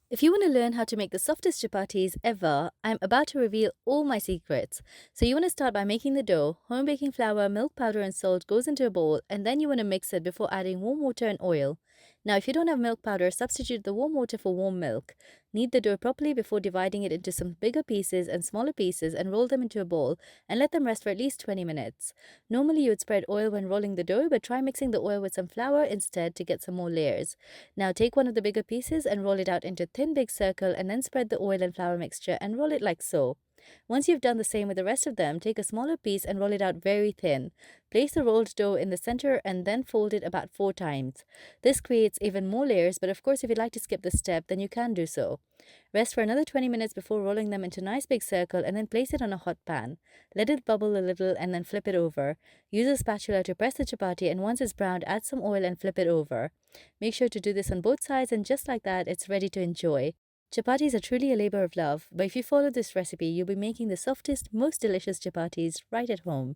If you want to learn how to make the softest chapatis ever, I'm about to reveal all my secrets. So you want to start by making the dough. Home baking flour, milk powder and salt goes into a bowl, and then you want to mix it before adding warm water and oil. Now if you don't have milk powder, substitute the warm water for warm milk. Knead the dough properly before dividing it into some bigger pieces and smaller pieces and roll them into a bowl and let them rest for at least 20 minutes. Normally you would spread oil when rolling the dough, but try mixing the oil with some flour instead to get some more layers. Now take one of the bigger pieces and roll it out into a thin big circle and then spread the oil and flour mixture and roll it like so. Once you've done the same with the rest of them, take a smaller piece and roll it out very thin. Place the rolled dough in the center and then fold it about 4 times. This creates even more layers, but of course if you'd like to skip this step, then you can do so. Rest for another 20 minutes before rolling them into a nice big circle and then place it on a hot pan. Let it bubble a little and then flip it over. Use a spatula to press the chapati, and once it's browned, add some oil and flip it over. Make sure to do this on both sides, and just like that, it's ready to enjoy. Chapatis are truly a labor of love, but if you follow this recipe, you'll be making the softest, most delicious chapatis right at home.